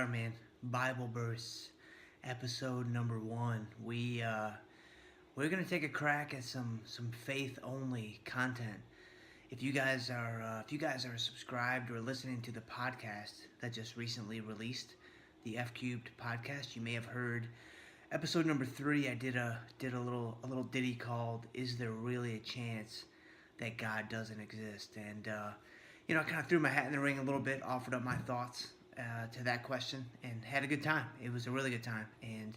are, man. Bible verse, episode number 1. We're gonna take a crack at some faith only content. If you guys are subscribed or listening to the podcast that just recently released, the F Cubed podcast, you may have heard episode number 3. I did a little ditty called "Is There Really a Chance That God Doesn't Exist?" And I kind of threw my hat in the ring a little bit, offered up my thoughts to that question, and had a good time. It was a really good time, and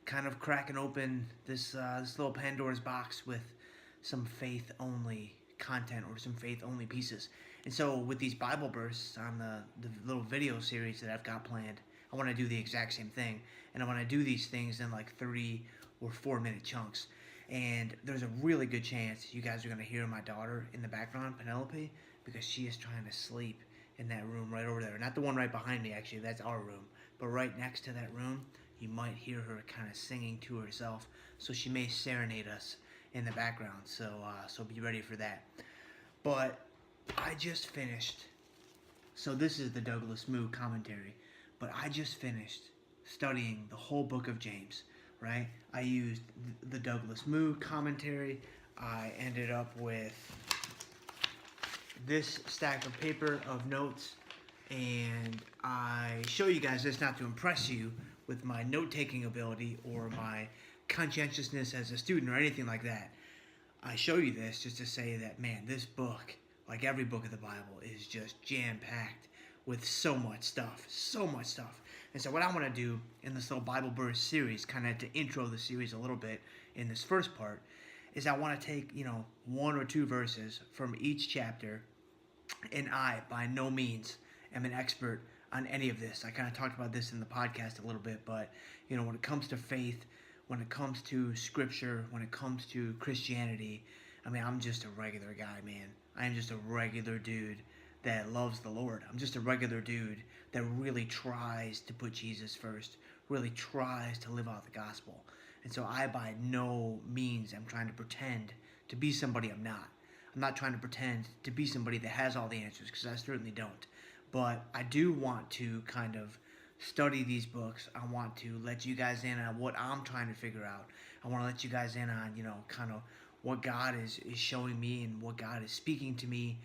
kind of cracking open this little Pandora's box with some faith only content or some faith only pieces. And so with these Bible bursts on the little video series that I've got planned, I want to do the exact same thing, and I want to do these things in like 3 or 4 minute chunks. And there's a really good chance you guys are going to hear my daughter in the background, Penelope, because she is trying to sleep in that room right over there. Not the one right behind me, actually, that's our room. But right next to that room, you might hear her kind of singing to herself. So she may serenade us in the background. So be ready for that. But I just finished. So this is the Douglas Moo commentary. But I just finished studying the whole book of James, right? I used the Douglas Moo commentary. I ended up with this stack of paper of notes, and I show you guys this not to impress you with my note-taking ability or my conscientiousness as a student or anything like that. I show you this just to say that, man, this book, like every book of the Bible, is just jam-packed with so much stuff. And so what I want to do in this little Bible verse series, kind of to intro the series a little bit in this first part, is I want to take, 1 or 2 verses from each chapter, and I, by no means, am an expert on any of this. I kind of talked about this in the podcast a little bit, but, when it comes to faith, when it comes to Scripture, when it comes to Christianity, I'm just a regular guy, man. I am just a regular dude that loves the Lord. I'm just a regular dude that really tries to put Jesus first, really tries to live out the gospel. And so I, by no means, am trying to pretend to be somebody I'm not. I'm not trying to pretend to be somebody that has all the answers, because I certainly don't. But I do want to kind of study these books. I want to let you guys in on what I'm trying to figure out. I want to let you guys in on, kind of what God is showing me and what God is speaking to me,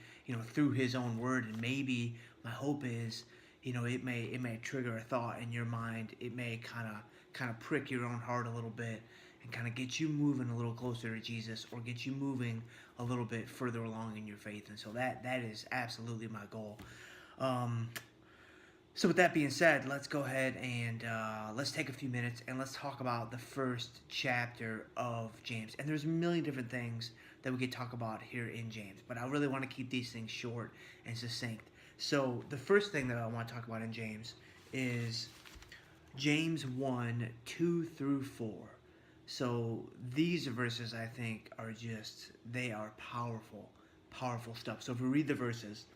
through His own Word. And maybe my hope is, it may trigger a thought in your mind. It may kind of prick your own heart a little bit and kind of get you moving a little closer to Jesus, or get you moving a little bit further along in your faith. And so that is absolutely my goal. So with that being said, let's go ahead and let's take a few minutes and let's talk about the first chapter of James. And there's a million different things that we could talk about here in James, but I really want to keep these things short and succinct. So the first thing that I want to talk about in James is James 1, 2 through 4. So these verses, I think, they are powerful stuff. So if we read the verses: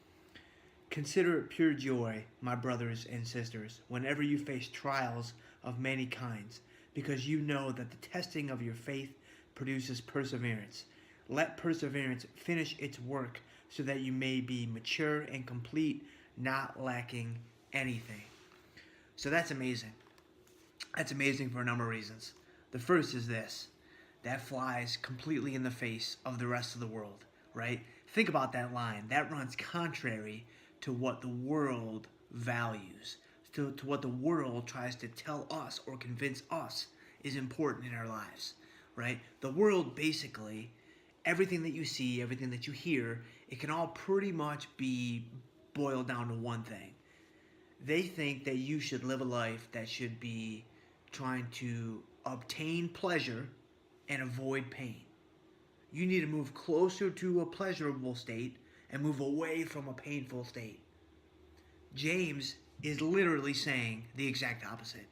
"Consider it pure joy, my brothers and sisters, whenever you face trials of many kinds, because you know that the testing of your faith produces perseverance. Let perseverance finish its work, so that you may be mature and complete, not lacking anything." So that's amazing. That's amazing for a number of reasons. The first is this: that flies completely in the face of the rest of the world, right? Think about that line. That runs contrary to what the world values, to what the world tries to tell us or convince us is important in our lives, right? The world, basically, everything that you see, everything that you hear, it can all pretty much be boiled down to one thing. They think that you should live a life that should be trying to obtain pleasure and avoid pain. You need to move closer to a pleasurable state and move away from a painful state. James is literally saying the exact opposite.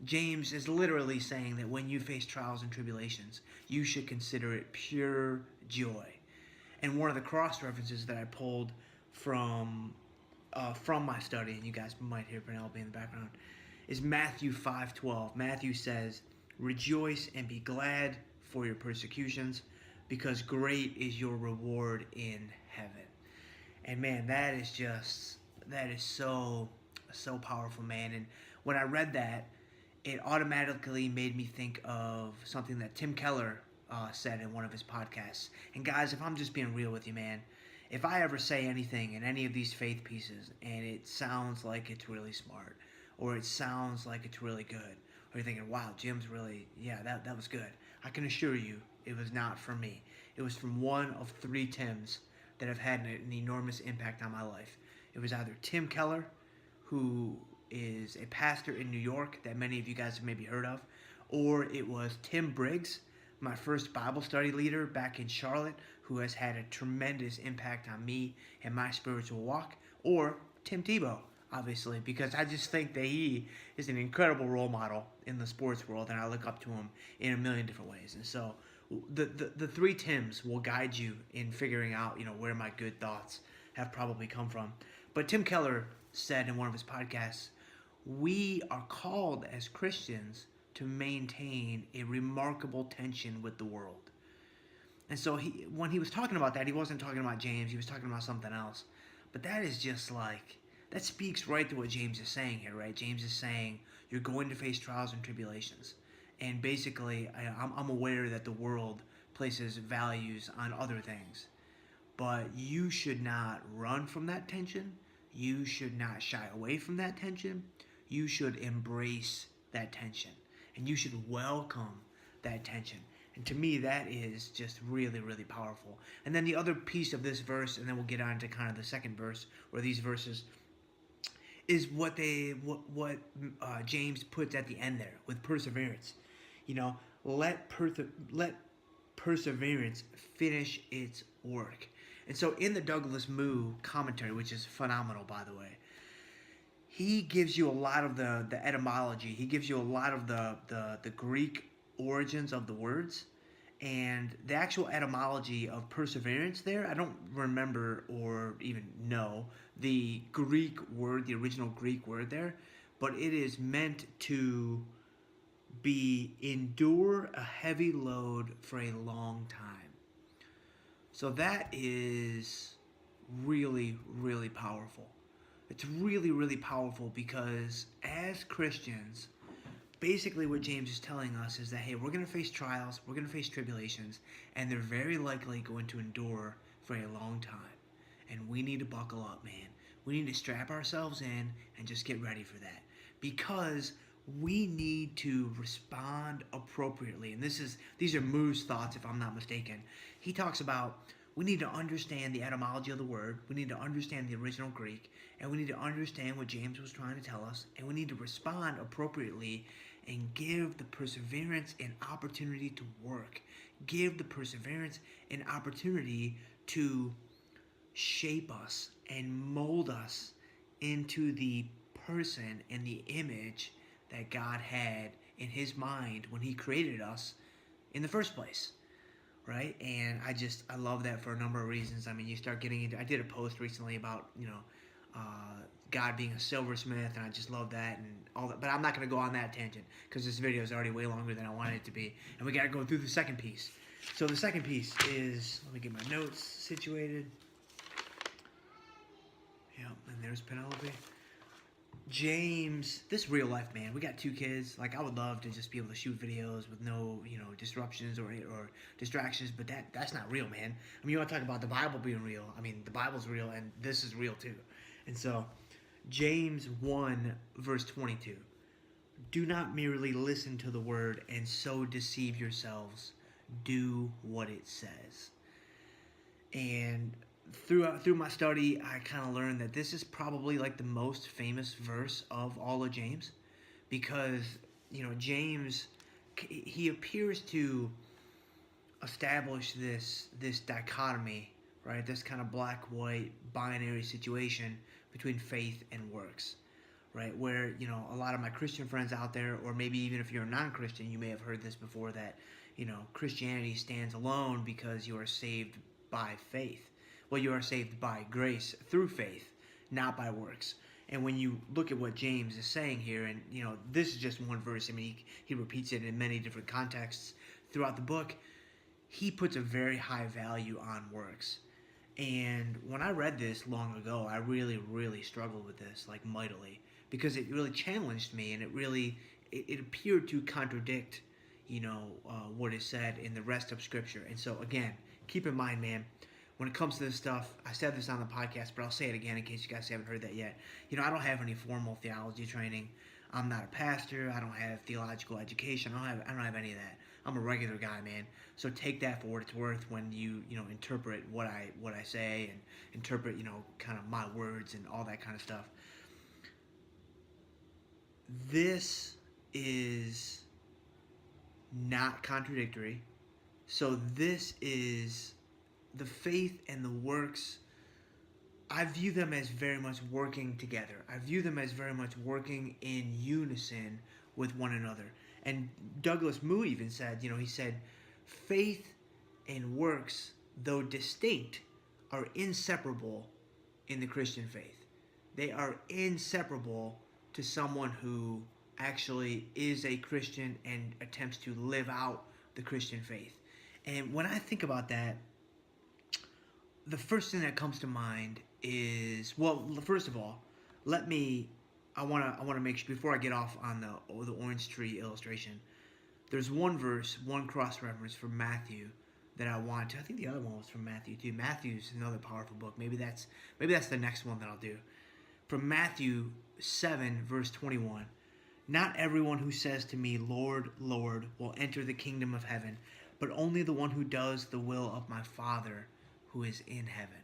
James is literally saying that when you face trials and tribulations, you should consider it pure joy. And one of the cross references that I pulled from my study, and you guys might hear Penelope in the background, is Matthew 5:12. Matthew says, "Rejoice and be glad for your persecutions, because great is your reward in heaven." And man, that is so powerful, man. And when I read that, it automatically made me think of something that Tim Keller said in one of his podcasts. And guys, if I'm just being real with you, man, if I ever say anything in any of these faith pieces and it sounds like it's really smart, or it sounds like it's really good, or you're thinking, wow, Jim's really, yeah, that was good, I can assure you it was not from me. It was from one of three Tims that have had an enormous impact on my life. It was either Tim Keller, who is a pastor in New York that many of you guys have maybe heard of, or it was Tim Briggs, my first Bible study leader back in Charlotte, who has had a tremendous impact on me and my spiritual walk, or Tim Tebow, obviously, because I just think that he is an incredible role model in the sports world, and I look up to him in a million different ways. And so the three Tims will guide you in figuring out, where my good thoughts have probably come from. But Tim Keller said in one of his podcasts, we are called as Christians to maintain a remarkable tension with the world. And so when he was talking about that, he wasn't talking about James, he was talking about something else. But that is just like, that speaks right to what James is saying here, right? James is saying you're going to face trials and tribulations. And basically, I'm aware that the world places values on other things. But you should not run from that tension. You should not shy away from that tension. You should embrace that tension. And you should welcome that tension. And to me, that is just really, really powerful. And then the other piece of this verse, and then we'll get on to kind of the second verse, or these verses, is what James puts at the end there with perseverance. Let perseverance finish its work. And so in the Douglas Moo commentary, which is phenomenal, by the way, he gives you a lot of the etymology. He gives you a lot of the Greek origins of the words. And the actual etymology of perseverance there, I don't remember or even know the Greek word, the original Greek word there, but it is meant to be endure a heavy load for a long time. So that is really, really powerful. It's really, really powerful because as Christians, basically what James is telling us is that, hey, we're going to face trials, we're going to face tribulations, and they're very likely going to endure for a long time. And we need to buckle up, man. We need to strap ourselves in and just get ready for that. Because we need to respond appropriately. And these are Moo's thoughts, if I'm not mistaken. He talks about we need to understand the etymology of the word, we need to understand the original Greek, and we need to understand what James was trying to tell us, and we need to respond appropriately and give the perseverance an opportunity to work. Give the perseverance an opportunity to shape us and mold us into the person and the image that God had in his mind when he created us in the first place. Right? And I love that for a number of reasons. I mean, you start getting into, I did a post recently about, God being a silversmith, and I just love that and all that. But I'm not going to go on that tangent because this video is already way longer than I wanted it to be. And we got to go through the second piece. So the second piece is, let me get my notes situated. Yep, and there's Penelope. James, this real life, man. We got 2 kids. Like, I would love to just be able to shoot videos with no, disruptions or distractions, but that's not real, man. I mean, you want to talk about the Bible being real. I mean, the Bible's real, and this is real too. And so, James 1, verse 22. Do not merely listen to the word and so deceive yourselves. Do what it says. And through my study, I kind of learned that this is probably like the most famous verse of all of James, because James, he appears to establish this dichotomy, right? This kind of black-white binary situation between faith and works, right? Where a lot of my Christian friends out there, or maybe even if you're a non-Christian, you may have heard this before, that Christianity stands alone because you are saved by faith. Well, you are saved by grace through faith, not by works. And when you look at what James is saying here, and this is just one verse. I mean, he repeats it in many different contexts throughout the book. He puts a very high value on works. And when I read this long ago, I really, really struggled with this, like mightily, because it really challenged me, and it appeared to contradict, what is said in the rest of Scripture. And so again, keep in mind, man, when it comes to this stuff, I said this on the podcast, but I'll say it again in case you guys haven't heard that yet. I don't have any formal theology training. I'm not a pastor. I don't have theological education. I don't have any of that. I'm a regular guy, man. So take that for what it's worth when you interpret what I say and interpret kind of my words and all that kind of stuff. This is not contradictory. So this is the faith and the works. I view them as very much working together. I view them as very much working in unison with one another. And Douglas Moo even said, he said, faith and works, though distinct, are inseparable in the Christian faith. They are inseparable to someone who actually is a Christian and attempts to live out the Christian faith. And when I think about that, the first thing that comes to mind is, well, first of all, I want to make sure, before I get off on the orange tree illustration, there's one verse, one cross-reference from Matthew that I think the other one was from Matthew too. Matthew's another powerful book. Maybe that's the next one that I'll do. From Matthew 7, verse 21. Not everyone who says to me, Lord, Lord, will enter the kingdom of heaven, but only the one who does the will of my Father who is in heaven.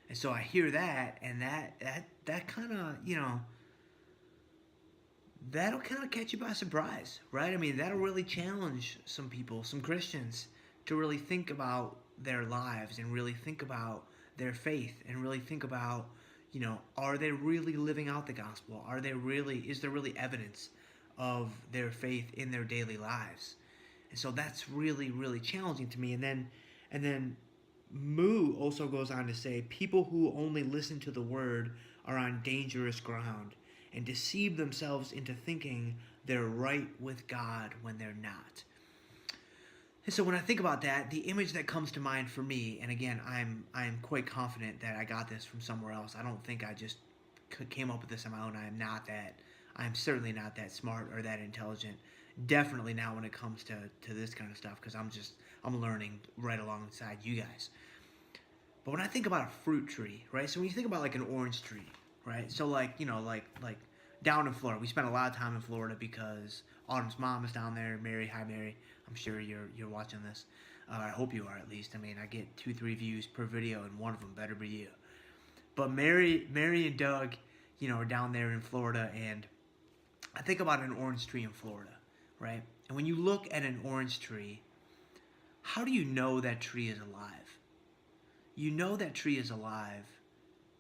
And so I hear that, and that kind of, that'll kind of catch you by surprise, right? I mean, that'll really challenge some people, some Christians, to really think about their lives and really think about their faith and really think about, are they really living out the gospel? Is there really evidence of their faith in their daily lives? And so that's really, really challenging to me. And then Moo also goes on to say, people who only listen to the word are on dangerous ground and deceive themselves into thinking they're right with God when they're not. And so when I think about that, the image that comes to mind for me, and again, I'm quite confident that I got this from somewhere else. I don't think I just came up with this on my own. I'm certainly not that smart or that intelligent. Definitely not when it comes to this kind of stuff, because I'm learning right alongside you guys. But when I think about a fruit tree, right? So when you think about like an orange tree, right? So like down in Florida, we spent a lot of time in Florida because Autumn's mom is down there. Mary, hi Mary. I'm sure you're watching this. I hope you are, at least. I mean, I get 2-3 views per video, and one of them better be you. But Mary and Doug, are down there in Florida, and I think about an orange tree in Florida, right? And when you look at an orange tree, how do you know that tree is alive? You know that tree is alive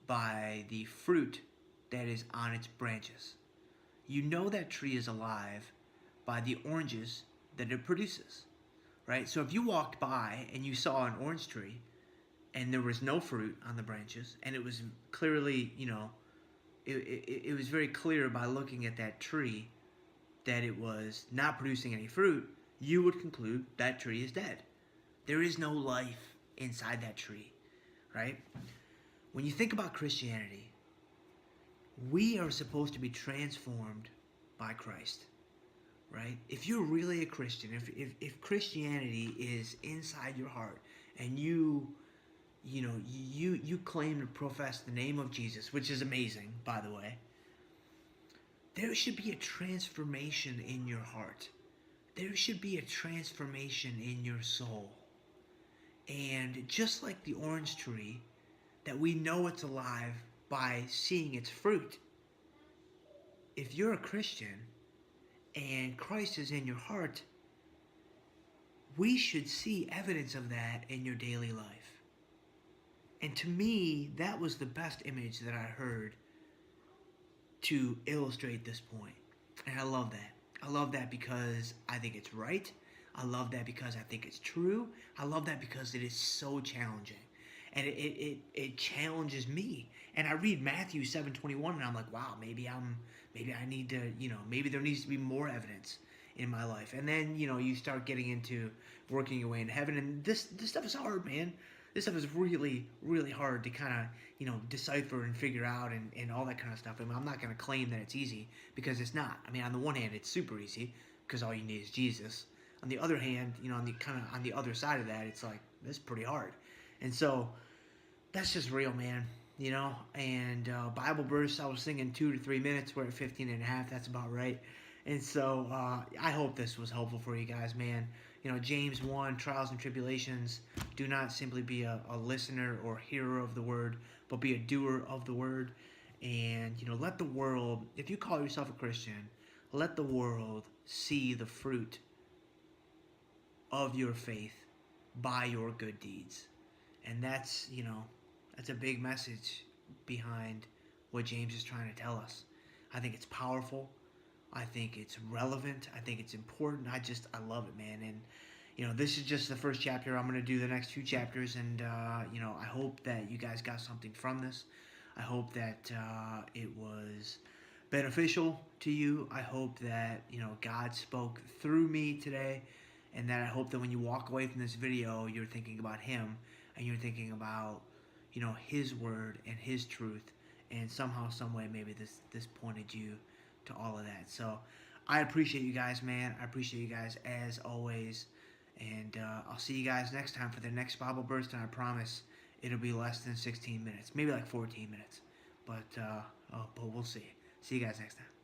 by the fruit that is on its branches. You know that tree is alive by the oranges that it produces, right? So if you walked by and you saw an orange tree and there was no fruit on the branches, and it was clearly, it was very clear by looking at that tree that it was not producing any fruit, you would conclude that tree is dead. There is no life inside that tree, right? When you think about Christianity, we are supposed to be transformed by Christ, right? If you're really a Christian, if Christianity is inside your heart, and you claim to profess the name of Jesus, which is amazing, by the way, there should be a transformation in your heart. There should be a transformation in your soul. And just like the orange tree, that we know it's alive by seeing its fruit, if you're a Christian and Christ is in your heart, we should see evidence of that in your daily life. And to me, that was the best image that I heard to illustrate this point. And I love that. I love that because I think it's right. I love that because I think it's true. I love that because it is so challenging. And it challenges me. And I read Matthew 7:21 and I'm like, wow, maybe I need to, maybe there needs to be more evidence in my life. And then, you start getting into working your way into heaven. And this stuff is hard, man. This stuff is really, really hard to kind of, decipher and figure out and all that kind of stuff. I mean, I'm not going to claim that it's easy because it's not. I mean, on the one hand, it's super easy because all you need is Jesus. On the other hand, on the other side of that, it's like, it's pretty hard. And so that's just real, man. And Bible verse, I was thinking 2 to 3 minutes. We're at 15 and a half. That's about right. And so I hope this was helpful for you guys, man. James 1, trials and tribulations. Do not simply be a listener or hearer of the word, but be a doer of the word. And, let the world, if you call yourself a Christian, let the world see the fruit of your faith by your good deeds. And that's a big message behind what James is trying to tell us. I think it's powerful. I think it's relevant. I think it's important. I love it, man. And, this is just the first chapter. I'm going to do the next 2 chapters. And, I hope that you guys got something from this. I hope that it was beneficial to you. I hope that, God spoke through me today. And that I hope that when you walk away from this video, you're thinking about Him. And you're thinking about, His word and His truth. And somehow, some way, maybe this pointed you to all of that. So I appreciate you guys, man. I appreciate you guys as always. And I'll see you guys next time for the next Bible burst. And I promise it'll be less than 16 minutes, maybe like 14 minutes. But we'll see. See you guys next time.